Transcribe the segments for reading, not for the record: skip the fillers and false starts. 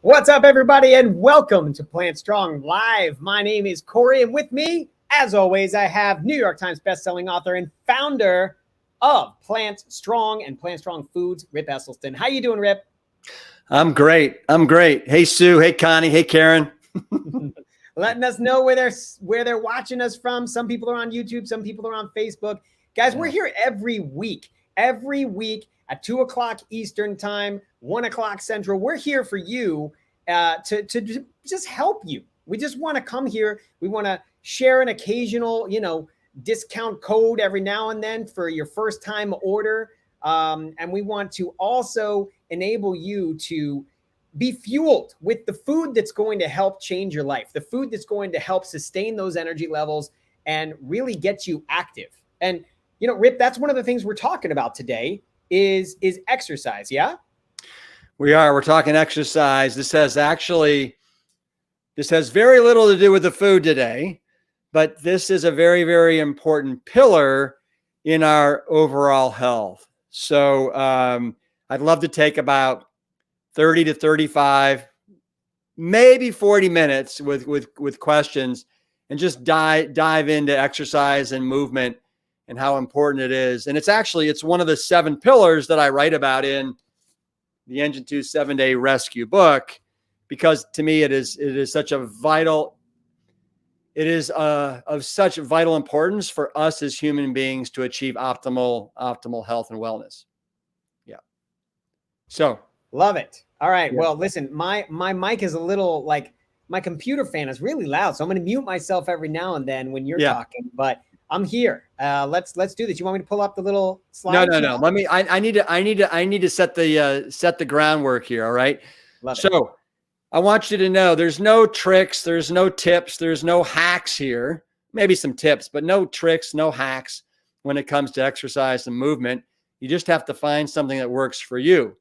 What's up, everybody, and welcome to Plantstrong Live. My name is Corey, and with me, as always, I have New York Times bestselling author and founder of Plantstrong and Plantstrong Foods, Rip Esselstyn. How you doing, Rip? I'm great. Hey, Sue. Hey, Connie. Hey, Karen. Letting us know where they're watching us from. Some people are on YouTube. Some people are on Facebook. Guys, we're here every week at 2 o'clock Eastern time, 1 o'clock Central. We're here for you to just help you. We just want to come here. We want to share an occasional, discount code every now and then for your first time order. And we want to also enable you to be fueled with the food that's going to help change your life, the food that's going to help sustain those energy levels and really get you active. And, Rip, that's one of the things we're talking about today is exercise. Yeah, we are. We're talking exercise. This has very little to do with the food today, but this is a very, very important pillar in our overall health. So I'd love to take about 30 to 35, maybe 40 minutes with questions and just dive into exercise and movement and how important it is. And it's one of the 7 pillars that I write about in the Engine 2 7-Day Rescue book, because to me it is such a vital, of such vital importance for us as human beings to achieve optimal health and wellness. Yeah. So love it. All right. Yeah. Well, listen, my mic is a little my computer fan is really loud, so I'm going to mute myself every now and then when you're talking, but I'm here. Let's do this. You want me to pull up the little slide? No. Let me. I need to set the groundwork here. All right. So I want you to know there's no tricks, there's no tips, there's no hacks here. Maybe some tips, but no tricks, no hacks when it comes to exercise and movement. You just have to find something that works for you.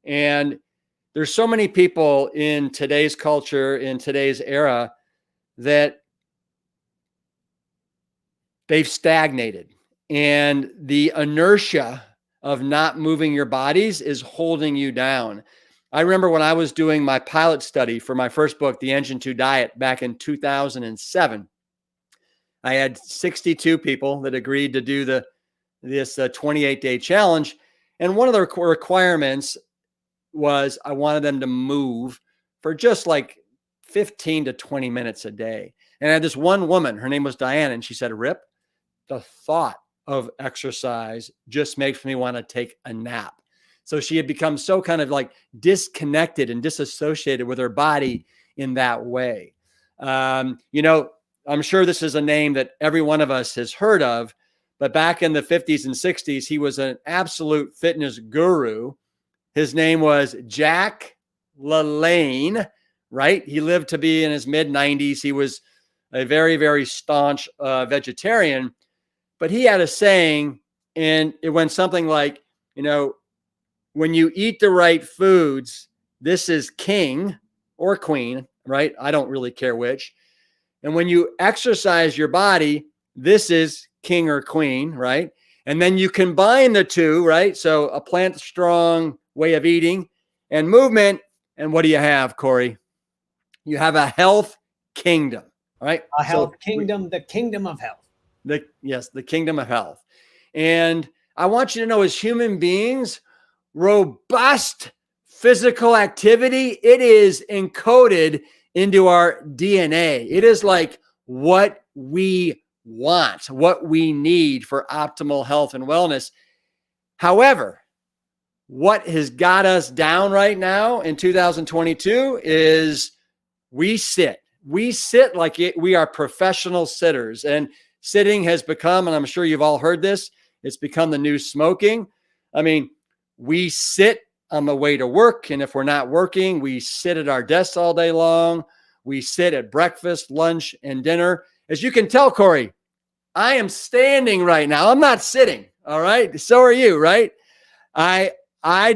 And there's so many people in today's culture, in today's era, that they've stagnated, and the inertia of not moving your bodies is holding you down. I remember when I was doing my pilot study for my first book, The Engine 2 Diet, back in 2007. I had 62 people that agreed to do this 28-day challenge. And one of the requirements was I wanted them to move for just like 15 to 20 minutes a day. And I had this one woman, her name was Diane, and she said, "Rip, the thought of exercise just makes me want to take a nap." So she had become so kind of like disconnected and disassociated with her body in that way. I'm sure this is a name that every one of us has heard of, but back in the 50s and 60s, he was an absolute fitness guru. His name was Jack LaLanne, right? He lived to be in his mid-90s. He was a very, very staunch vegetarian. But he had a saying, and it went something like, when you eat the right foods, this is king or queen, right? I don't really care which. And when you exercise your body, this is king or queen, right? And then you combine the two, right? So a plant strong way of eating and movement. And what do you have, Corey? You have a health kingdom, right? A health kingdom, the kingdom of health. The kingdom of health. And I want you to know, as human beings, robust physical activity, it is encoded into our DNA. It is like what we want, what we need for optimal health and wellness. However, what has got us down right now in 2022 is we sit like we are professional sitters. And sitting has become, and I'm sure you've all heard this, it's become the new smoking. I mean, we sit on the way to work, and if we're not working, we sit at our desks all day long. We sit at breakfast, lunch, and dinner. As you can tell, Corey, I am standing right now. I'm not sitting, all right? So are you, right? I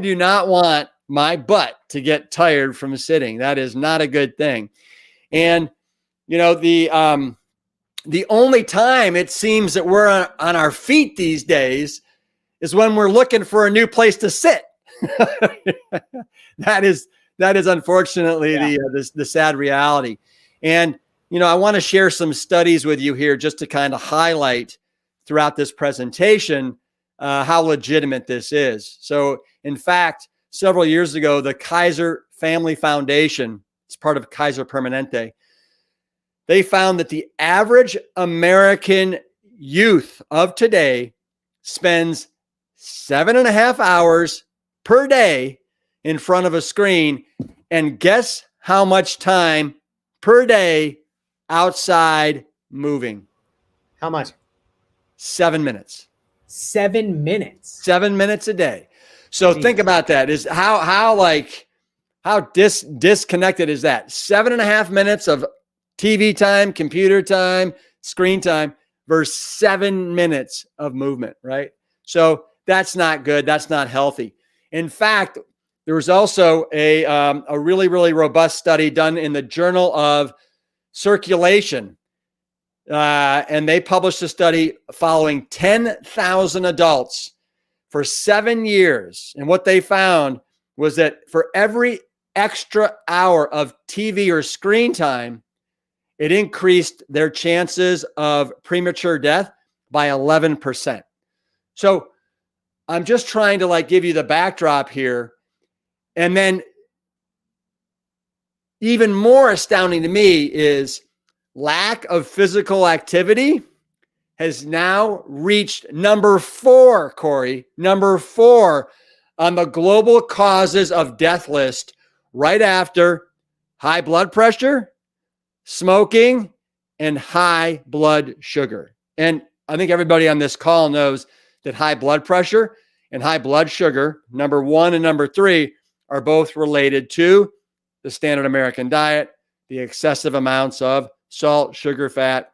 do not want my butt to get tired from sitting. That is not a good thing. And, the only time it seems that we're on our feet these days is when we're looking for a new place to sit. That is that is unfortunately the sad reality. And, I want to share some studies with you here just to kind of highlight throughout this presentation how legitimate this is. So, in fact, several years ago, the Kaiser Family Foundation, it's part of Kaiser Permanente, they found that the average American youth of today spends 7.5 hours per day in front of a screen. And guess how much time per day outside moving? How much? 7 minutes. 7 minutes. 7 minutes a day. So think about that. Is how disconnected is that? 7.5 minutes of TV time, computer time, screen time versus 7 minutes of movement, right? So that's not good. That's not healthy. In fact, there was also a really, really robust study done in the Journal of Circulation. And they published a study following 10,000 adults for 7 years. And what they found was that for every extra hour of TV or screen time, it increased their chances of premature death by 11%. So I'm just trying to give you the backdrop here. And then even more astounding to me is lack of physical activity has now reached number 4, Corey, number 4 on the global causes of death list, right after high blood pressure, smoking, and high blood sugar. And I think everybody on this call knows that high blood pressure and high blood sugar, number 1 and number 3, are both related to the standard American diet, the excessive amounts of salt, sugar, fat,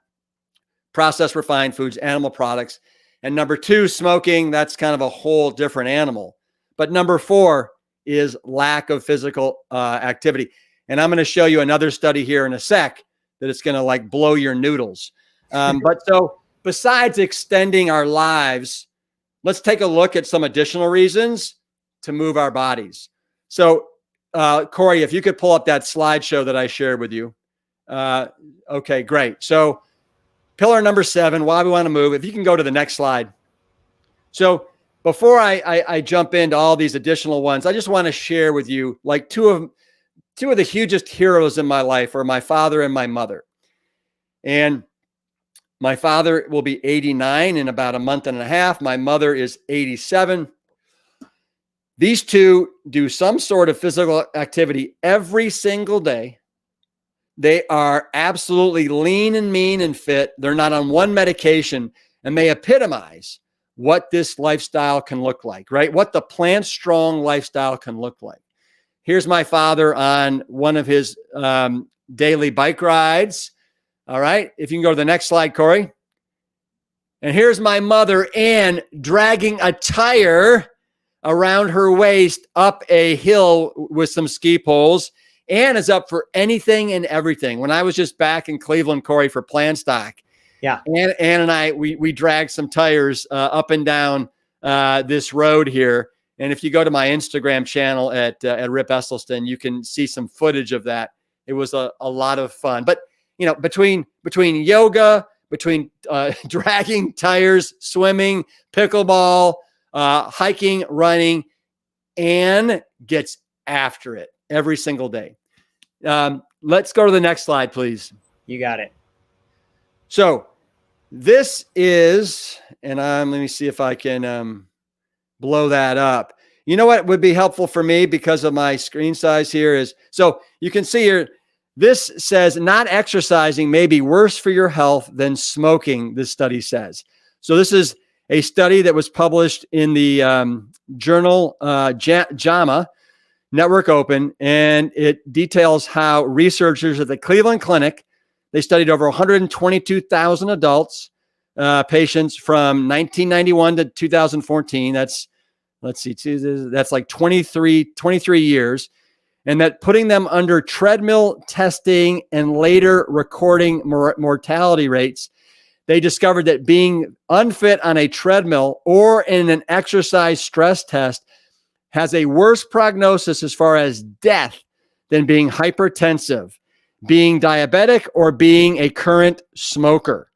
processed refined foods, animal products. And number 2, smoking, that's kind of a whole different animal. But number 4 is lack of physical activity. And I'm going to show you another study here in a sec that it's going to blow your noodles. But so besides extending our lives, let's take a look at some additional reasons to move our bodies. So Corey, if you could pull up that slideshow that I shared with you. Okay, great. So pillar number 7, why we want to move. If you can go to the next slide. So before I jump into all these additional ones, I just want to share with you two of the hugest heroes in my life are my father and my mother. And my father will be 89 in about a month and a half. My mother is 87. These two do some sort of physical activity every single day. They are absolutely lean and mean and fit. They're not on one medication, and they epitomize what this lifestyle can look like, right? What the plant-strong lifestyle can look like. Here's my father on one of his daily bike rides. All right. If you can go to the next slide, Corey. And here's my mother, Ann, dragging a tire around her waist up a hill with some ski poles. Ann is up for anything and everything. When I was just back in Cleveland, Corey, for Plantstock, Ann and I, we dragged some tires up and down this road here. And if you go to my Instagram channel at Rip Esselstyn, you can see some footage of that. It was a lot of fun. But between yoga, between dragging tires, swimming, pickleball, hiking, running, Ann gets after it every single day. Let's go to the next slide, please. You got it. So this is, and let me see if I can blow that up. You know what would be helpful for me because of my screen size here is, so you can see here, this says not exercising may be worse for your health than smoking, this study says. So this is a study that was published in the journal JAMA, Network Open, and it details how researchers at the Cleveland Clinic, they studied over 122,000 adults, patients from 1991 to 2014. That's, let's see, that's like 23 years. And that putting them under treadmill testing and later recording mortality rates, they discovered that being unfit on a treadmill or in an exercise stress test has a worse prognosis as far as death than being hypertensive, being diabetic, or being a current smoker.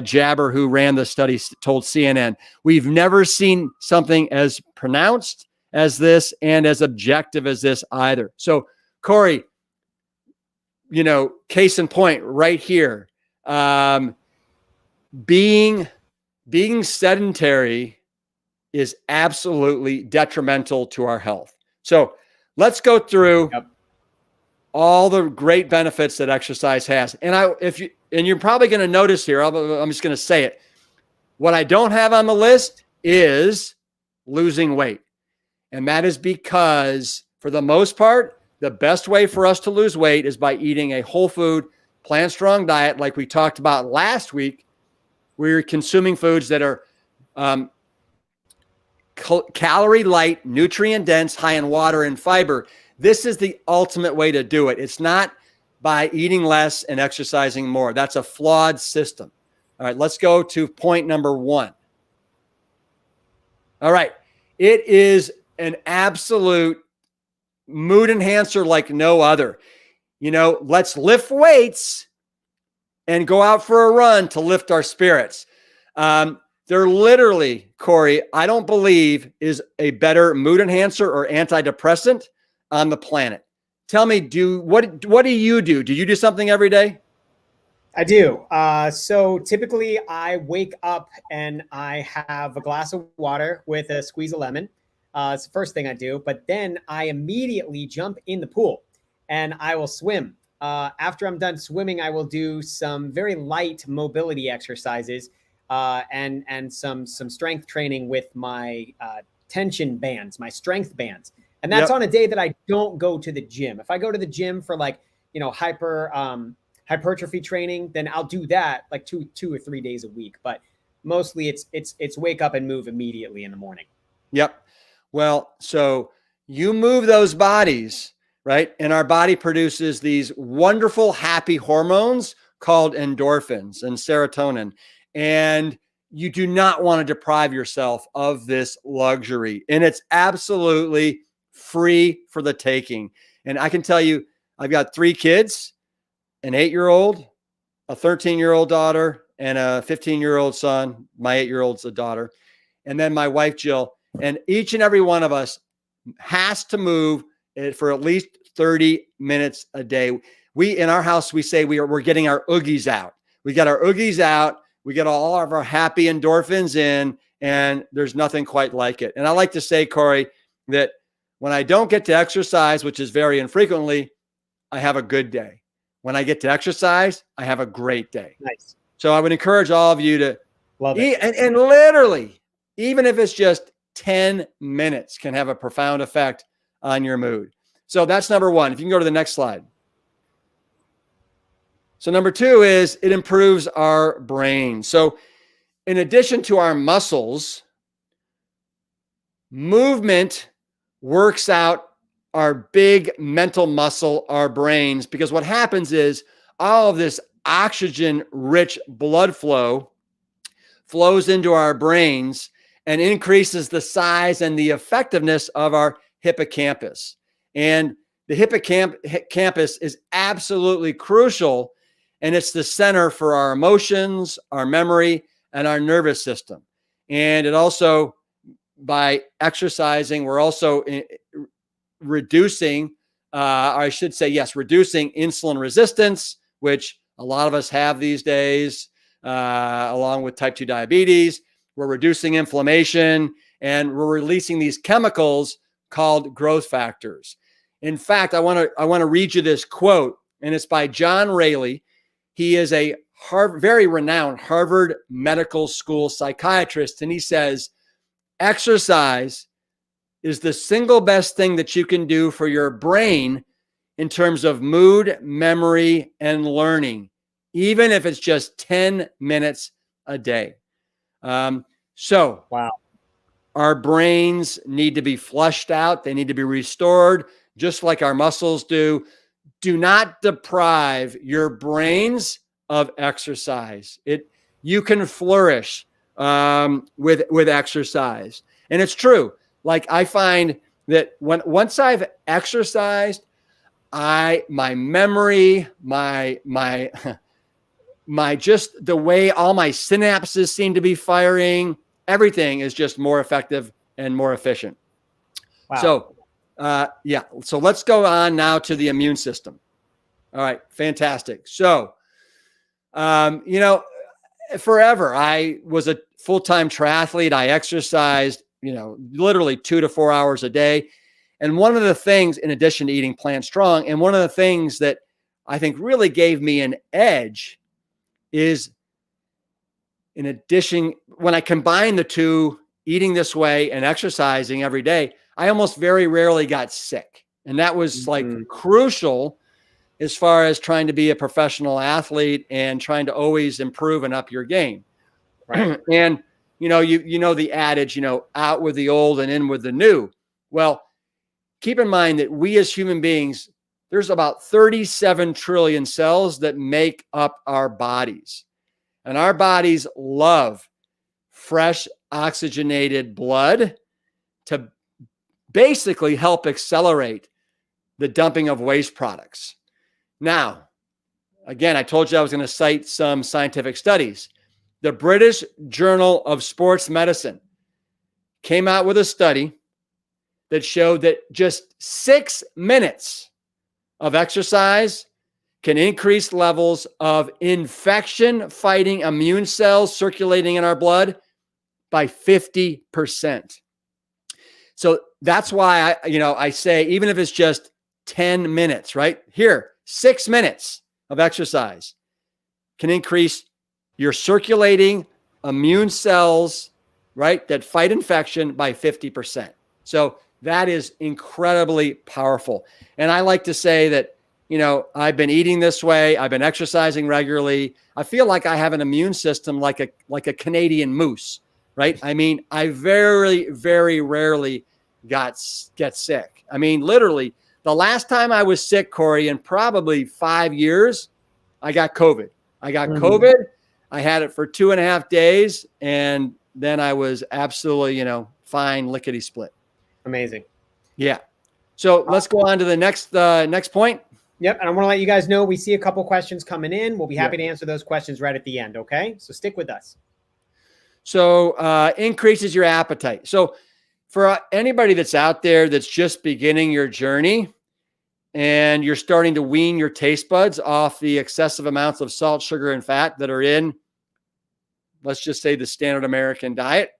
Jabber, who ran the study, told CNN, we've never seen something as pronounced as this and as objective as this either. So, Corey, case in point right here, being sedentary is absolutely detrimental to our health. So let's go through all the great benefits that exercise has. And you're probably going to notice here, I'm just going to say it. What I don't have on the list is losing weight. And that is because, for the most part, the best way for us to lose weight is by eating a whole food, plant-strong diet like we talked about last week. We're consuming foods that are calorie light, nutrient dense, high in water and fiber. This is the ultimate way to do it. It's not by eating less and exercising more. That's a flawed system. All right, let's go to point number 1. All right, it is an absolute mood enhancer like no other. Let's lift weights and go out for a run to lift our spirits. There literally, Corey, I don't believe is a better mood enhancer or antidepressant on the planet. Tell me, what do you do? Do you do something every day? I do. So typically I wake up and I have a glass of water with a squeeze of lemon. It's the first thing I do, but then I immediately jump in the pool and I will swim. After I'm done swimming, I will do some very light mobility exercises and some strength training with my tension bands, my strength bands. And that's on a day that I don't go to the gym. If I go to the gym for hypertrophy training, then I'll do that like two or 3 days a week. But mostly it's wake up and move immediately in the morning. Yep. Well, so you move those bodies, right? And our body produces these wonderful, happy hormones called endorphins and serotonin. And you do not want to deprive yourself of this luxury. And it's absolutely free for the taking. And I can tell you, I've got 3 kids, an 8-year-old, a 13-year-old daughter, and a 15-year-old son. My 8-year-old's a daughter. And then my wife, Jill. And each and every one of us has to move for at least 30 minutes a day. In our house, we say we're getting our oogies out. We got our oogies out. We get all of our happy endorphins in, and there's nothing quite like it. And I like to say, Corey, that when I don't get to exercise, which is very infrequently, I have a good day. When I get to exercise, I have a great day. Nice. So I would encourage all of you to love it. And literally, even if it's just 10 minutes, can have a profound effect on your mood. So that's number 1. If you can go to the next slide. So number 2 is it improves our brain. So in addition to our muscles, movement works out our big mental muscle, our brains, because what happens is all of this oxygen-rich blood flows into our brains and increases the size and the effectiveness of our hippocampus. And the hippocampus is absolutely crucial, and it's the center for our emotions, our memory, and our nervous system. And it also, by exercising, we're also reducing insulin resistance, which a lot of us have these days, along with type 2 diabetes. We're reducing inflammation, and we're releasing these chemicals called growth factors. In fact, I want to read you this quote, and it's by John Rayleigh. He is a very renowned Harvard Medical School psychiatrist, and he says, exercise is the single best thing that you can do for your brain in terms of mood, memory, and learning, even if it's just 10 minutes a day. So wow. Our brains need to be flushed out. They need to be restored, just like our muscles do. Do not deprive your brains of exercise. You can flourish with exercise. And it's true. Like, I find that once I've exercised, my memory, my just the way all my synapses seem to be firing, everything is just more effective and more efficient. Wow. So, yeah. So let's go on now to the immune system. All right. Fantastic. So, forever, I was a full-time triathlete. I exercised, literally 2 to 4 hours a day. And one of the things, in addition to eating Plant Strong, and one of the things that I think really gave me an edge is, in addition, when I combine the two, eating this way and exercising every day, I almost very rarely got sick. And that was like crucial as far as trying to be a professional athlete and trying to always improve and up your game. Right. And, the adage, out with the old and in with the new. Well, keep in mind that we as human beings, there's about 37 trillion cells that make up our bodies. And our bodies love fresh oxygenated blood to basically help accelerate the dumping of waste products. Now, again, I told you I was going to cite some scientific studies. The British Journal of Sports Medicine came out with a study that showed that just 6 minutes of exercise can increase levels of infection-fighting immune cells circulating in our blood by 50%. So that's why I say, even if it's just 10 minutes, right? Here, 6 minutes of exercise can increase your circulating immune cells, right, that fight infection by 50%. So that is incredibly powerful. And I like to say that, I've been eating this way. I've been exercising regularly. I feel like I have an immune system like a Canadian moose, right? I mean, I very, very rarely get sick. I mean, literally, the last time I was sick, Corey, in probably 5 years, I got COVID. COVID. I had it for 2.5 days, and then I was absolutely, fine, lickety split. Amazing. Yeah. So let's go on to the next point. Yep. And I want to let you guys know, we see a couple questions coming in. We'll be happy to answer those questions right at the end. Okay. So stick with us. So increases your appetite. So for anybody that's out there that's just beginning your journey and you're starting to wean your taste buds off the excessive amounts of salt, sugar, and fat that are in, let's just say, the standard American diet.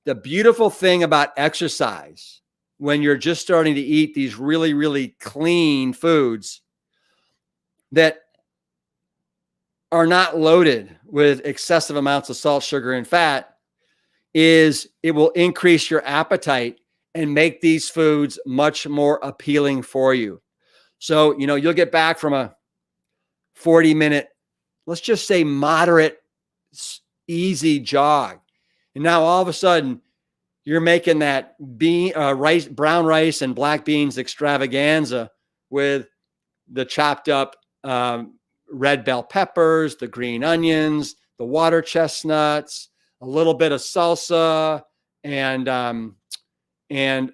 The beautiful thing about exercise, when you're just starting to eat these really, really clean foods that are not loaded with excessive amounts of salt, sugar, and fat, is it will increase your appetite and make these foods much more appealing for you. So, you'll get back from a 40-minute, let's just say moderate, easy jog. And now all of a sudden you're making that brown rice and black beans extravaganza with the chopped up red bell peppers, the green onions, the water chestnuts, a little bit of salsa, and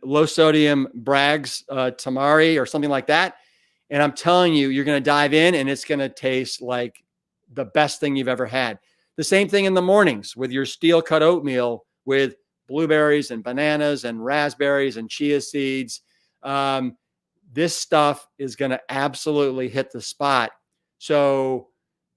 low sodium Bragg's tamari or something like that. And I'm telling you, you're going to dive in and it's going to taste like the best thing you've ever had. The same thing in the mornings with your steel cut oatmeal with blueberries and bananas and raspberries and chia seeds. This stuff is going to absolutely hit the spot. So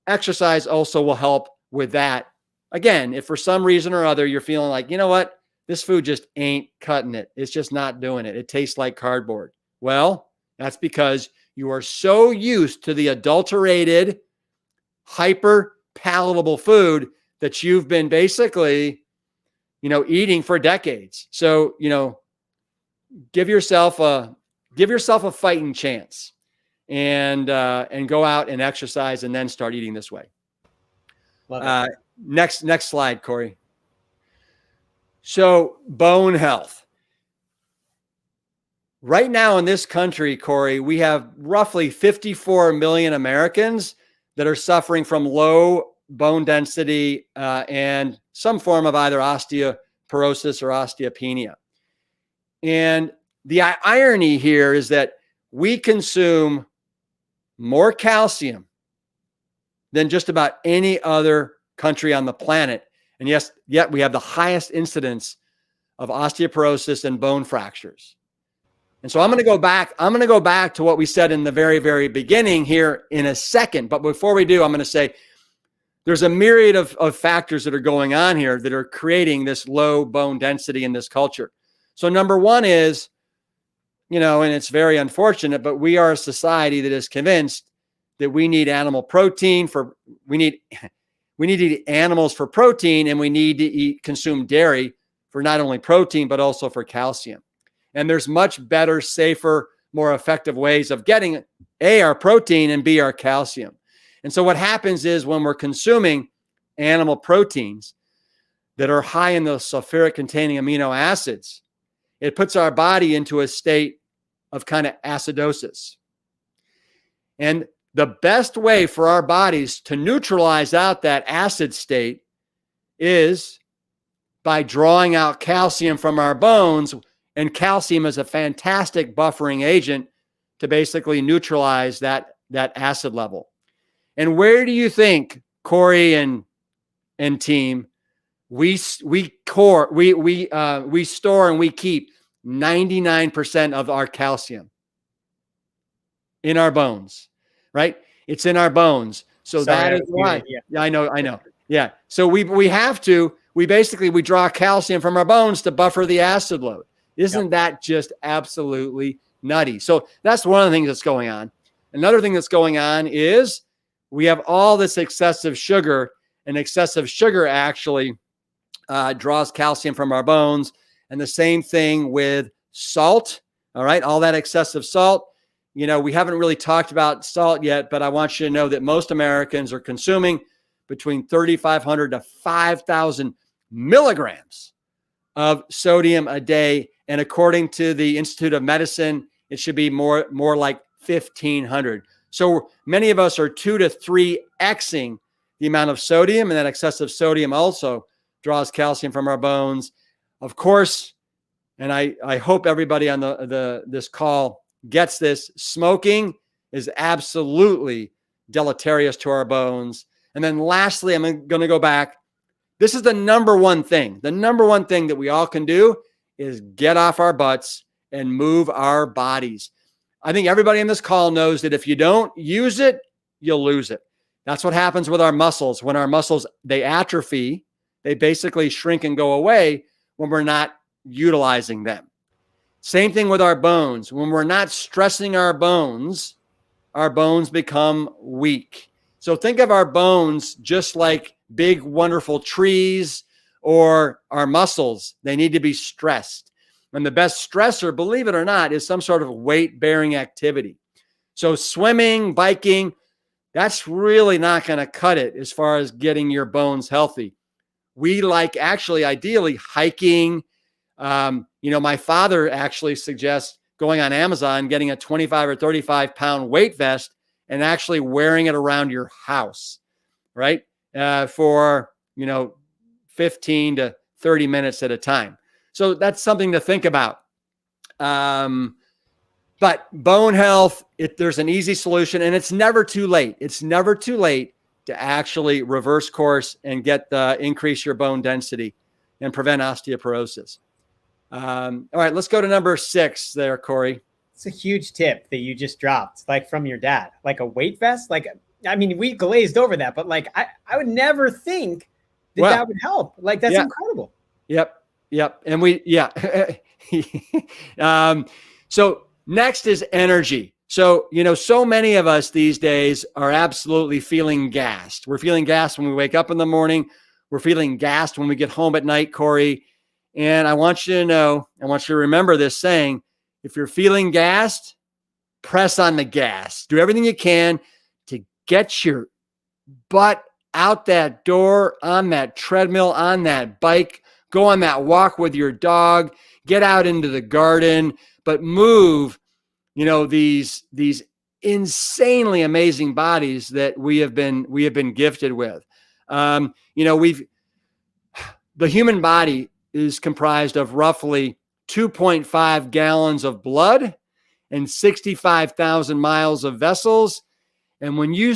exercise also will help with that. Again, if for some reason or other you're feeling like, you know what, this food just ain't cutting it. It's just not doing it. It tastes like cardboard. Well, that's because you are so used to the adulterated, hyper palatable food that you've been basically, eating for decades. So, give yourself a fighting chance and go out and exercise and then start eating this way. Love it. Next slide, Corey. So bone health. Right now in this country, Corey, we have roughly 54 million Americans that are suffering from low bone density and some form of either osteoporosis or osteopenia. And the irony here is that we consume more calcium than just about any other country on the planet. And yes, yet we have the highest incidence of osteoporosis and bone fractures. And so I'm going to go back to what we said in the very, very beginning here in a second. But before we do, I'm going to say there's a myriad of factors that are going on here that are creating this low bone density in this culture. So number one is, and it's very unfortunate, but we are a society that is convinced that we need animal protein we need to eat animals for protein, and we need to consume dairy for not only protein, but also for calcium. And there's much better, safer, more effective ways of getting A, our protein, and B, our calcium. And so what happens is when we're consuming animal proteins that are high in the sulfuric containing amino acids, it puts our body into a state of kind of acidosis. And the best way for our bodies to neutralize out that acid state is by drawing out calcium from our bones. And calcium is a fantastic buffering agent to basically neutralize that acid level. And where do you think, Corey and team, we store and we keep 99% of our calcium? In our bones, right? It's in our bones. So that is why. Yeah, I know. Yeah. So we basically draw calcium from our bones to buffer the acid load. Isn't that just absolutely nutty? So that's one of the things that's going on. Another thing that's going on is we have all this excessive sugar, and excessive sugar actually draws calcium from our bones. And the same thing with salt. All right. All that excessive salt. We haven't really talked about salt yet, but I want you to know that most Americans are consuming between 3,500 to 5,000 milligrams of sodium a day. And according to the Institute of Medicine, it should be more like 1,500. So many of us are 2 to 3xing the amount of sodium, and that excessive sodium also draws calcium from our bones. Of course, and I hope everybody on this call gets this, smoking is absolutely deleterious to our bones. And then lastly, I'm going to go back. This is the number one thing. The number one thing that we all can do is get off our butts and move our bodies. I think everybody on this call knows that if you don't use it, you'll lose it. That's what happens with our muscles. When our muscles, they atrophy, they basically shrink and go away when we're not utilizing them. Same thing with our bones. When we're not stressing our bones become weak. So think of our bones just like big, wonderful trees, or our muscles. They need to be stressed. And the best stressor, believe it or not, is some sort of weight-bearing activity. So swimming, biking, that's really not going to cut it as far as getting your bones healthy. We like actually, ideally, hiking. My father actually suggests going on Amazon, getting a 25 or 35 pound weight vest and actually wearing it around your house, right? For, 15 to 30 minutes at a time. So that's something to think about. But bone health, there's an easy solution, and it's never too late. It's never too late to actually reverse course and increase your bone density and prevent osteoporosis. All right, let's go to number 6 there, Corey. It's a huge tip that you just dropped, like from your dad, like a weight vest. We glazed over that, but I would never think that would help. That's incredible. Yep. And so next is energy. So, so many of us these days are absolutely feeling gassed. We're feeling gassed when we wake up in the morning. We're feeling gassed when we get home at night, Corey. And I want you to remember this saying: if you're feeling gassed, press on the gas. Do everything you can to get your butt out that door, on that treadmill, on that bike, go on that walk with your dog, get out into the garden, but move, these insanely amazing bodies that we have been gifted with. The human body is comprised of roughly 2.5 gallons of blood and 65,000 miles of vessels. And when you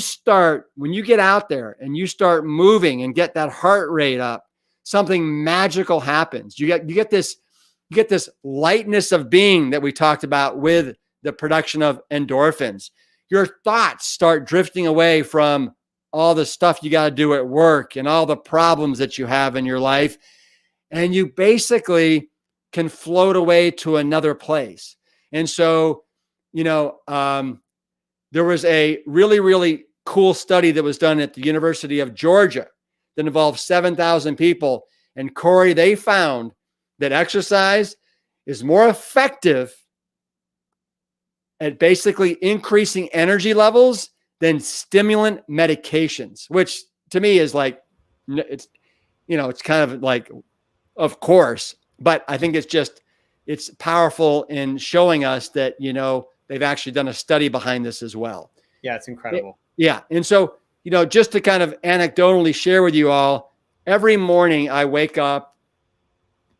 get out there and you start moving and get that heart rate up, something magical happens. You get this lightness of being that we talked about with the production of endorphins. Your thoughts start drifting away from all the stuff you got to do at work and all the problems that you have in your life. And you basically can float away to another place. And so, there was a really, really cool study that was done at the University of Georgia that involved 7,000 people. And Corey, they found that exercise is more effective at basically increasing energy levels than stimulant medications, which to me is like, it's kind of like, of course, but I think it's powerful in showing us that, they've actually done a study behind this as well. Yeah, it's incredible. Yeah. And so, just to kind of anecdotally share with you all, every morning I wake up,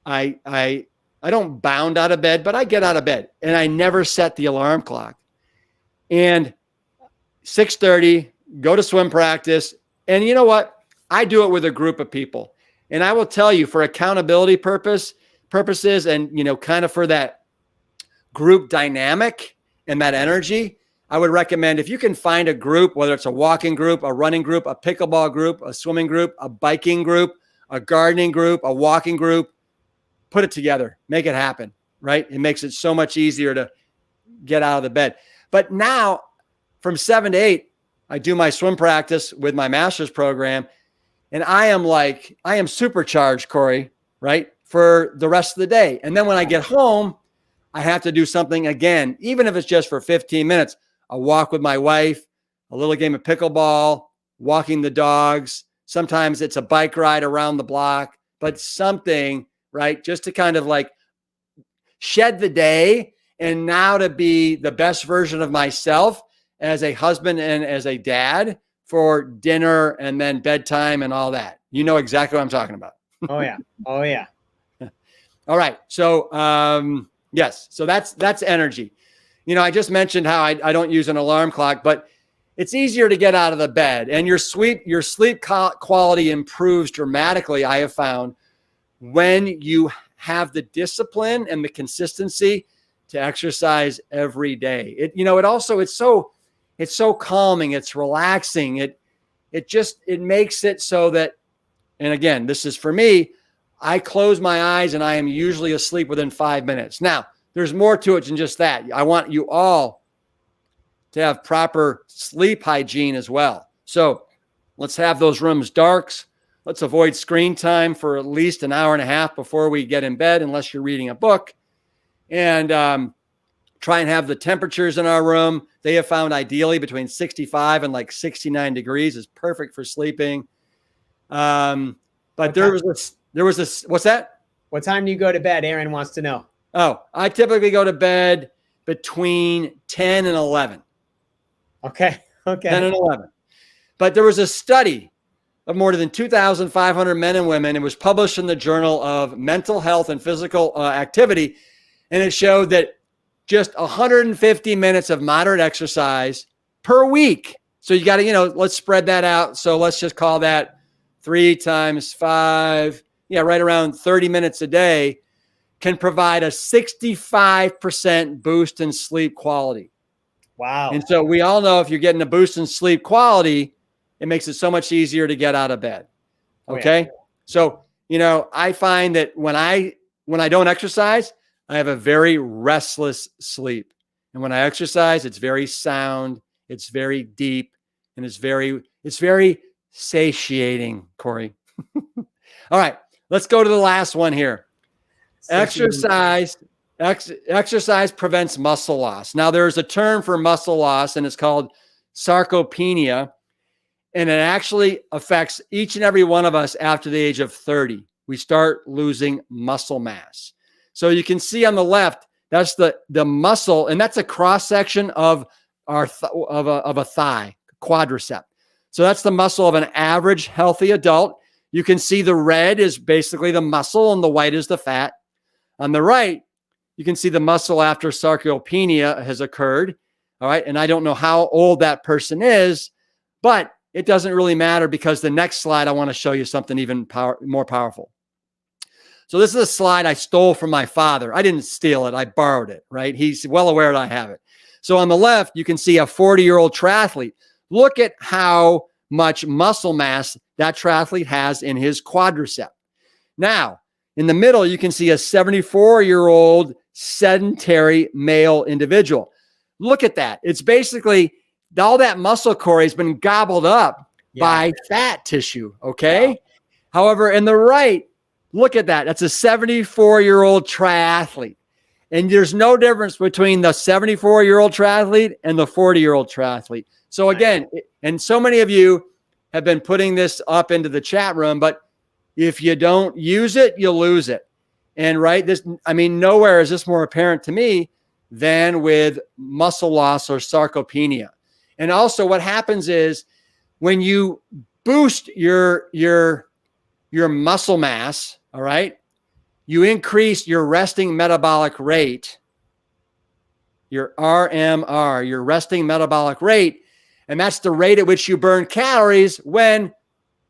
I don't bound out of bed, but I get out of bed and I never set the alarm clock. And 6:30, go to swim practice. And you know what? I do it with a group of people. And I will tell you, for accountability purposes and, kind of for that group dynamic and that energy, I would recommend, if you can find a group, whether it's a walking group, a running group, a pickleball group, a swimming group, a biking group, a gardening group, a walking group, put it together, make it happen, right? It makes it so much easier to get out of the bed. But now from 7 to 8, I do my swim practice with my master's program. And I am supercharged, Corey, right? For the rest of the day. And then when I get home, I have to do something again, even if it's just for 15 minutes, a walk with my wife, a little game of pickleball, walking the dogs. Sometimes it's a bike ride around the block, but something, right? Just to kind of like shed the day and now to be the best version of myself as a husband and as a dad for dinner and then bedtime and all that. You know exactly what I'm talking about. Oh yeah. Oh yeah. All right. So, yes. So that's energy. I just mentioned how I don't use an alarm clock, but it's easier to get out of the bed and your sleep quality improves dramatically. I have found when you have the discipline and the consistency to exercise every day. It's so calming. It's relaxing. It makes it so that, and again, this is for me, I close my eyes and I am usually asleep within 5 minutes. Now, there's more to it than just that. I want you all to have proper sleep hygiene as well. So let's have those rooms darks. Let's avoid screen time for at least an hour and a half before we get in bed, unless you're reading a book. And try and have the temperatures in our room. They have found ideally between 65 and like 69 degrees is perfect for sleeping. But there was this, what's that? What time do you go to bed? Aaron wants to know. Oh, I typically go to bed between 10 and 11. Okay. 10 and 11. But there was a study of more than 2,500 men and women. It was published in the Journal of Mental Health and Physical Activity. And it showed that just 150 minutes of moderate exercise per week. So you got to, let's spread that out. So let's just call that 3 times 5. Yeah, right around 30 minutes a day can provide a 65% boost in sleep quality. Wow. And so we all know if you're getting a boost in sleep quality, it makes it so much easier to get out of bed. Okay. Oh, yeah. So, I find that when I don't exercise, I have a very restless sleep. And when I exercise, it's very sound, it's very deep, and it's very satiating, Corey. All right, let's go to the last one here. Exercise prevents muscle loss. Now, there's a term for muscle loss, and it's called sarcopenia. And it actually affects each and every one of us after the age of 30. We start losing muscle mass. So you can see on the left, that's the muscle, and that's a cross section of a thigh, quadricep. So that's the muscle of an average healthy adult. You can see the red is basically the muscle and the white is the fat. On the right, you can see the muscle after sarcopenia has occurred. All right. And I don't know how old that person is, but it doesn't really matter because the next slide, I want to show you something even more powerful. So this is a slide I stole from my father. I didn't steal it. I borrowed it, right? He's well aware that I have it. So on the left, you can see a 40-year-old triathlete. Look at how much muscle mass that triathlete has in his quadricep. Now, in the middle, you can see a 74-year-old sedentary male individual. Look at that. It's basically all that muscle, Corey, has been gobbled up by fat tissue, okay? Wow. However, in the right, look at that. That's a 74-year-old triathlete. And there's no difference between the 74-year-old triathlete and the 40-year-old triathlete. So again, and so many of you have been putting this up into the chat room, but if you don't use it, you lose it. And right, nowhere is this more apparent to me than with muscle loss or sarcopenia. And also what happens is when you boost your muscle mass, all right, you increase your resting metabolic rate, your RMR, your resting metabolic rate. And that's the rate at which you burn calories when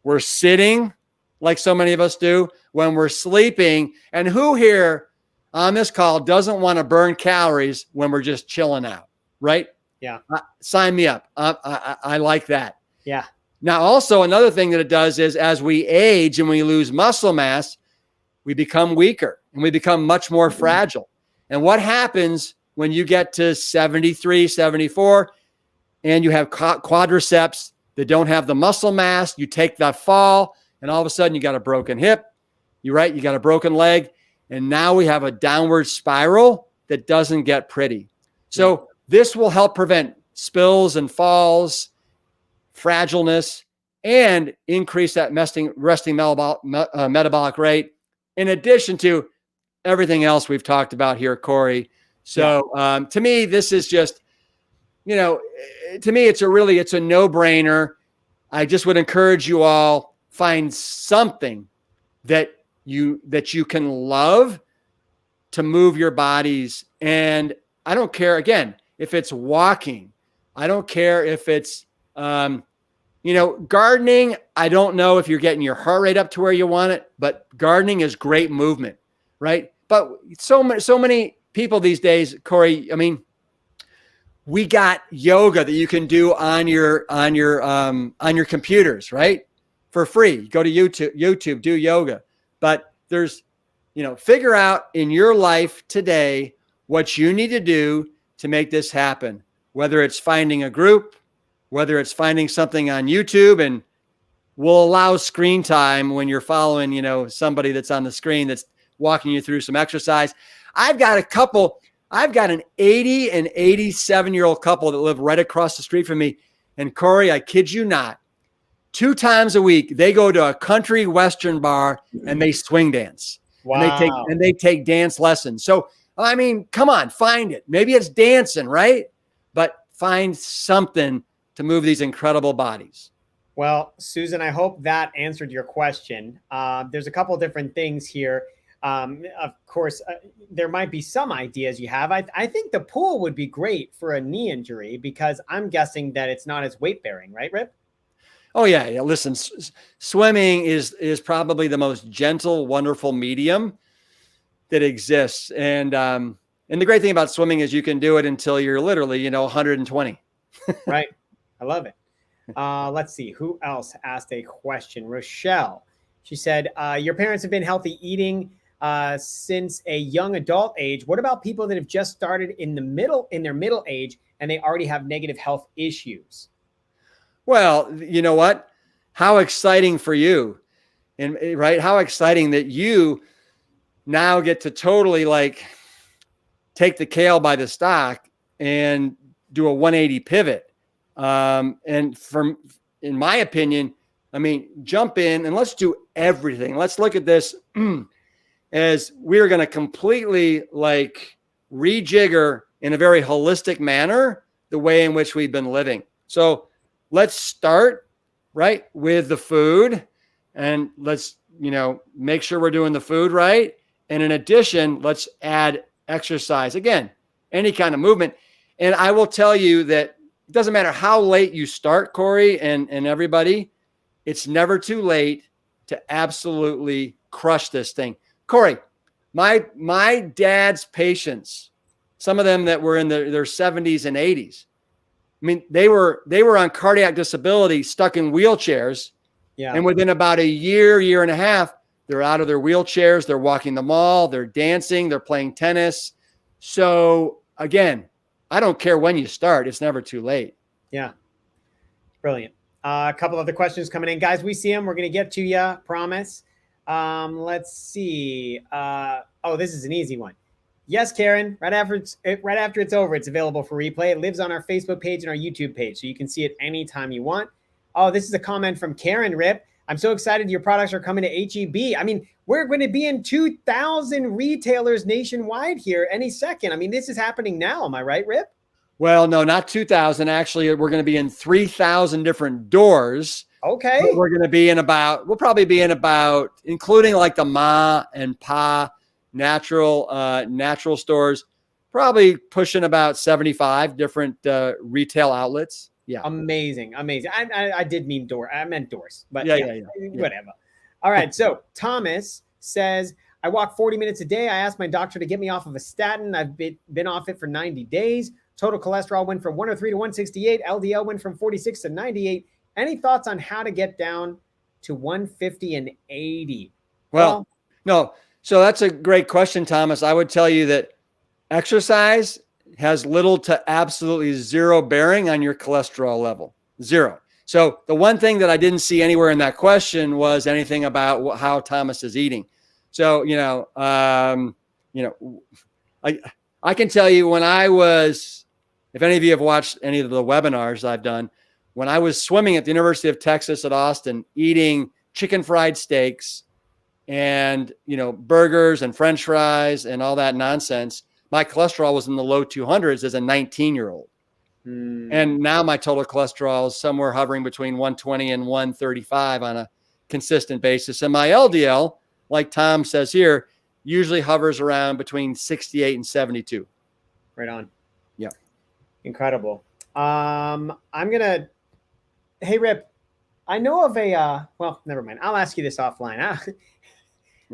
we're sitting, like so many of us do, when we're sleeping. And who here on this call doesn't want to burn calories when we're just chilling out, right? Yeah. Sign me up. I like that. Yeah. Now, also another thing that it does is as we age and we lose muscle mass, we become weaker and we become much more fragile. And what happens when you get to 73, 74, and you have quadriceps that don't have the muscle mass, you take that fall, and all of a sudden you got a broken hip, you got a broken leg, and now we have a downward spiral that doesn't get pretty. So this will help prevent spills and falls, fragileness, and increase that resting metabolic rate, in addition to everything else we've talked about here, Corey. So to me, this is just, to me, it's a no-brainer. I just would encourage you all, find something that you can love to move your bodies. And I don't care, again, if it's walking. I don't care if it's, gardening. I don't know if you're getting your heart rate up to where you want it, but gardening is great movement, right? But so many people these days, Corey, we got yoga that you can do on your computers, right? For free. Go to YouTube, do yoga. But there's, figure out in your life today what you need to do to make this happen, whether it's finding a group, whether it's finding something on YouTube, and we'll allow screen time when you're following, somebody that's on the screen that's walking you through some exercise. I've got an 80 and 87-year-old couple that live right across the street from me. And Corey, I kid you not, 2 times a week, they go to a country western bar and they swing dance. Wow. And they take dance lessons. So, come on, find it. Maybe it's dancing, right? But find something to move these incredible bodies. Well, Susan, I hope that answered your question. There's a couple of different things here. Of course, there might be some ideas you have. I think the pool would be great for a knee injury because I'm guessing that it's not as weight bearing, right, Rip? Oh yeah. Listen, swimming is probably the most gentle, wonderful medium that exists. And the great thing about swimming is you can do it until you're literally, 120. Right. I love it. Let's see. Who else asked a question? Rochelle. She said, your parents have been healthy eating since a young adult age. What about people that have just started in their middle age and they already have negative health issues? Well, you know what? How exciting for you. And right. How exciting that you now get to totally take the kale by the stalk and do a 180 pivot. And in my opinion, jump in and let's do everything. Let's look at this as we're going to completely rejigger in a very holistic manner the way in which we've been living. So let's start right with the food, and let's make sure we're doing the food right. And in addition, let's add exercise. Again, any kind of movement. And I will tell you that it doesn't matter how late you start, Corey, and everybody, it's never too late to absolutely crush this thing. Corey, my dad's patients, some of them that were in their 70s and 80s, I mean, they were on cardiac disability, stuck in wheelchairs. Yeah. And within about a year and a half, they're out of their wheelchairs. They're walking the mall. They're dancing. They're playing tennis. So again, I don't care when you start. It's never too late. Yeah. Brilliant. A couple other questions coming in. Guys, we see them. We're going to get to you. Promise. Let's see. Oh, this is an easy one. Yes, Karen. Right after it's over, it's available for replay. It lives on our Facebook page and our YouTube page, so you can see it anytime you want. Oh, this is a comment from Karen Rip. I'm so excited your products are coming to HEB. I mean, we're going to be in 2,000 retailers nationwide here any second. I mean, this is happening now. Am I right, Rip? Well, no, not 2,000. Actually, we're going to be in 3,000 different doors. Okay. We're going to be we'll probably be in about, including like the Ma and Pa natural stores, probably pushing about 75 different retail outlets. Yeah. Amazing. I did mean door. I meant doors, but yeah. Whatever. All right. So Thomas says, I walk 40 minutes a day. I asked my doctor to get me off of a statin. I've been off it for 90 days. Total cholesterol went from 103 to 168. LDL went from 46 to 98. Any thoughts on how to get down to 150 and 80? Well, no. So that's a great question, Thomas. I would tell you that exercise has little to absolutely zero bearing on your cholesterol level. Zero. So the one thing that I didn't see anywhere in that question was anything about how Thomas is eating. So, I can tell you when I was, if any of you have watched any of the webinars I've done, when I was swimming at the University of Texas at Austin, eating chicken fried steaks and, burgers and French fries and all that nonsense, my cholesterol was in the low 200s as a 19-year-old. And now my total cholesterol is somewhere hovering between 120 and 135 on a consistent basis. And my LDL, like Tom says here, usually hovers around between 68 and 72. Right on. Yeah. Incredible. Hey, Rip, I know of well, never mind. I'll ask you this offline.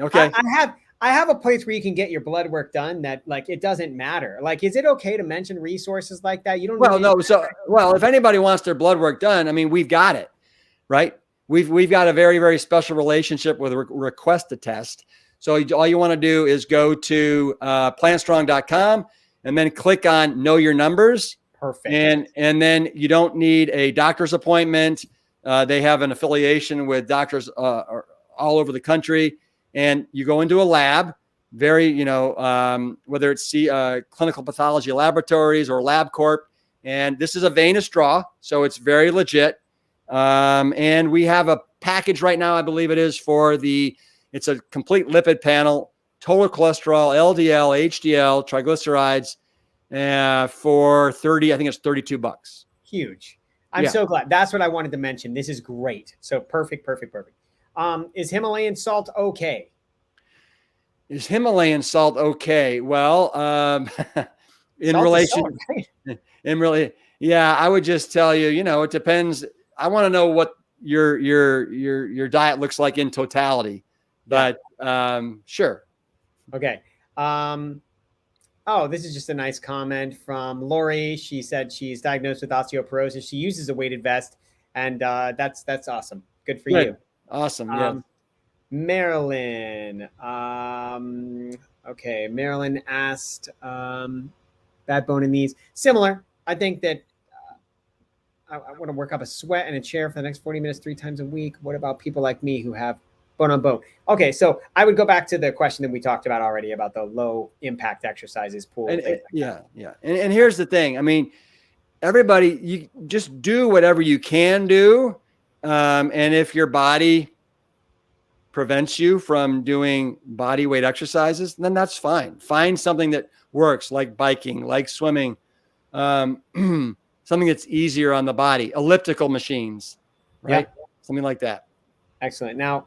Okay. I have a place where you can get your blood work done that it doesn't matter. Is it okay to mention resources like that? You don't. Well, no. If anybody wants their blood work done, I mean, we've got it, right? We've got a very, very special relationship with Request a Test. So all you want to do is go to plantstrong.com and then click on Know Your Numbers. Perfect. And then you don't need a doctor's appointment. They have an affiliation with doctors all over the country. And you go into a lab, whether it's clinical pathology laboratories or LabCorp. And this is a venous draw, so it's very legit. And we have a package right now, I believe it is it's a complete lipid panel, total cholesterol, LDL, HDL, triglycerides, for I think it's $32. Huge. I'm so glad. That's what I wanted to mention. This is great. So perfect. Is Himalayan salt okay? Is Himalayan salt okay? Well, I would just tell you, it depends. I want to know what your diet looks like in totality, but sure. Okay. Oh, this is just a nice comment from Lori. She said she's diagnosed with osteoporosis. She uses a weighted vest, and that's awesome. Good for you. Awesome. Yeah. Marilyn. Okay. Marilyn asked, bad bone in knees. Similar. I think that I want to work up a sweat in a chair for the next 40 minutes, 3 times a week. What about people like me who have bone on bone? Okay. So I would go back to the question that we talked about already about the low impact exercises, pool. And here's the thing. I mean, everybody, you just do whatever you can do. And if your body prevents you from doing body weight exercises, then that's fine. Find something that works, like biking, like swimming, something that's easier on the body, elliptical machines, right? Yeah. Something like that. Excellent. Now,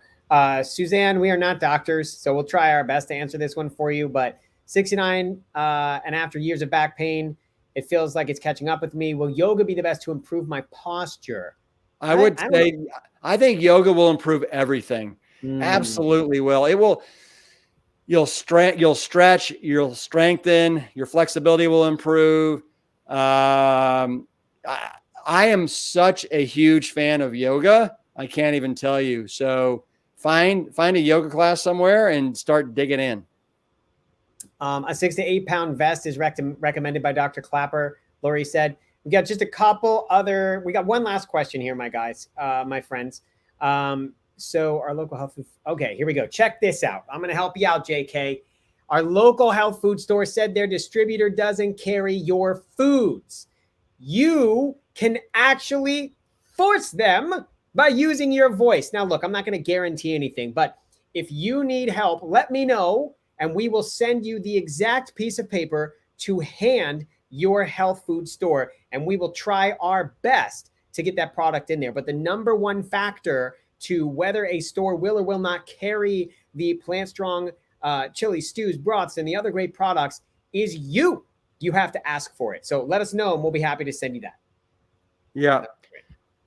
Suzanne, we are not doctors, so we'll try our best to answer this one for you. But 69 and after years of back pain, it feels like it's catching up with me. Will yoga be the best to improve my posture? I would say, I think yoga will improve everything. Absolutely will. It will. You'll stretch, you'll strengthen, your flexibility will improve. I am such a huge fan of yoga. I can't even tell you. So find a yoga class somewhere and start digging in. A 6 to 8 pound vest is recommended by Dr. Clapper. Lori said, we got just a couple other, we got one last question here, my guys, my friends. So our local health food, okay, here we go. Check this out. I'm going to help you out, JK. Our local health food store said their distributor doesn't carry your foods. You can actually force them by using your voice. Now, look, I'm not going to guarantee anything, but if you need help, let me know, and we will send you the exact piece of paper to hand your health food store, and we will try our best to get that product in there. But the number one factor to whether a store will or will not carry the Plant Strong chili, stews, broths, and the other great products is you. You have to ask for it. So let us know, and we'll be happy to send you that. Yeah.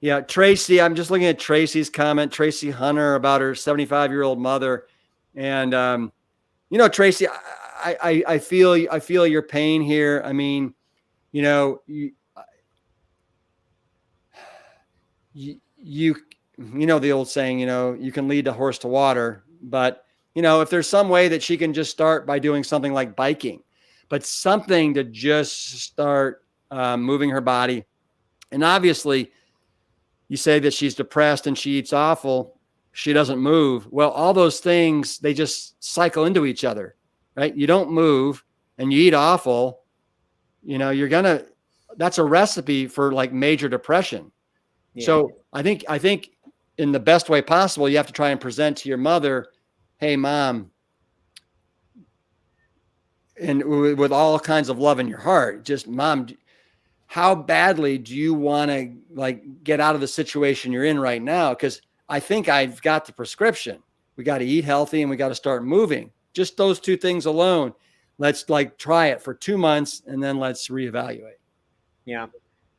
Yeah. Tracy, I'm just looking at Tracy's comment, Tracy Hunter, about her 75-year-old mother. And, you know, Tracy, I feel your pain here. I mean, you know, you know, the old saying, you know, you can lead a horse to water, but you know, if there's some way that she can just start by doing something like biking, but something to just start moving her body. And obviously you say that she's depressed and she eats awful. She doesn't move. Well, all those things, they just cycle into each other, right? You don't move and you eat awful, you know, that's a recipe for like major depression. Yeah. So I think in the best way possible, you have to try and present to your mother, hey, Mom, and with all kinds of love in your heart, just, Mom, how badly do you want to like get out of the situation you're in right now? Because I think I've got the prescription. We got to eat healthy and we got to start moving. Just those two things alone. Let's like try it for 2 months and then let's reevaluate. Yeah.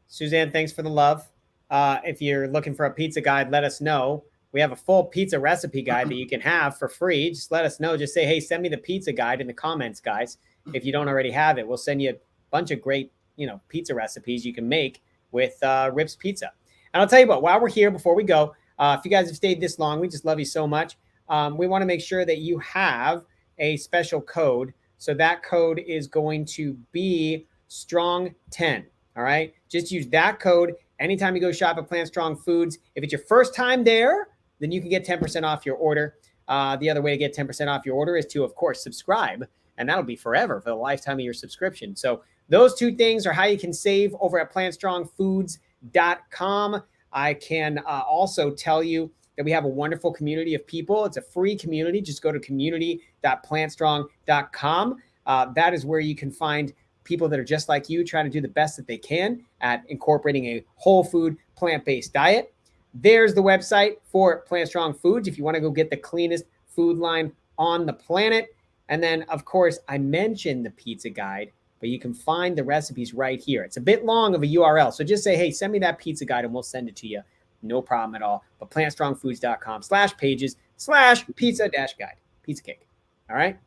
Suzanne, thanks for the love. If you're looking for a pizza guide, let us know. We have a full pizza recipe guide that you can have for free. Just let us know. Just say, hey, send me the pizza guide in the comments, guys. If you don't already have it, we'll send you a bunch of great, you know, pizza recipes you can make with Rip's Pizza. And I'll tell you what, while we're here, before we go, if you guys have stayed this long, we just love you so much. We want to make sure that you have a special code. So that code is going to be STRONG10. All right. Just use that code anytime you go shop at Plant Strong Foods. If it's your first time there, then you can get 10% off your order. The other way to get 10% off your order is to, of course, subscribe. And that'll be forever, for the lifetime of your subscription. So those two things are how you can save over at plantstrongfoods.com. I can also tell you that we have a wonderful community of people. It's a free community. Just go to community.plantstrong.com. That is where you can find people that are just like you, trying to do the best that they can at incorporating a whole food, plant-based diet. There's the website for Plant Strong Foods if you want to go get the cleanest food line on the planet. And then, of course, I mentioned the pizza guide, but you can find the recipes right here. It's a bit long of a URL, so just say, hey, send me that pizza guide and we'll send it to you. No problem at all. But plantstrongfoods.com/pages/pizza-guide. Pizza cake. All right?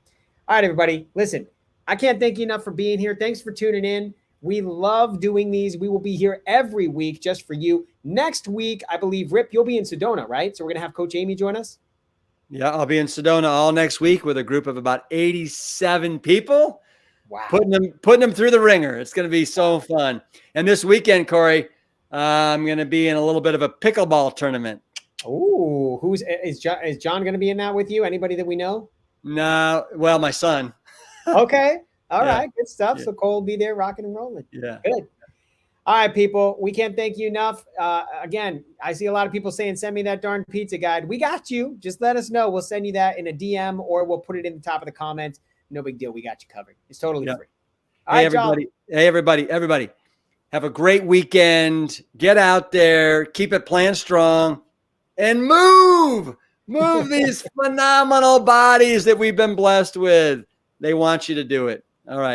All right, everybody. Listen, I can't thank you enough for being here. Thanks for tuning in. We love doing these. We will be here every week just for you. Next week, I believe, Rip, you'll be in Sedona, right? So we're going to have Coach Amy join us? Yeah, I'll be in Sedona all next week with a group of about 87 people. Wow. Putting them through the ringer. It's going to be so fun. And this weekend, Corey, I'm going to be in a little bit of a pickleball tournament. Oh, is John going to be in that with you? Anybody that we know? No, well, my son. Okay. All right. Good stuff. Yeah. So Cole will be there rocking and rolling. Yeah. Good. All right, people. We can't thank you enough. Again, I see a lot of people saying, send me that darn pizza guide. We got you. Just let us know. We'll send you that in a DM or we'll put it in the top of the comments. No big deal. We got you covered. It's totally free. All right, everybody. John. Hey, everybody. Have a great weekend. Get out there. Keep it plant strong and move these phenomenal bodies that we've been blessed with. They want you to do it. All right.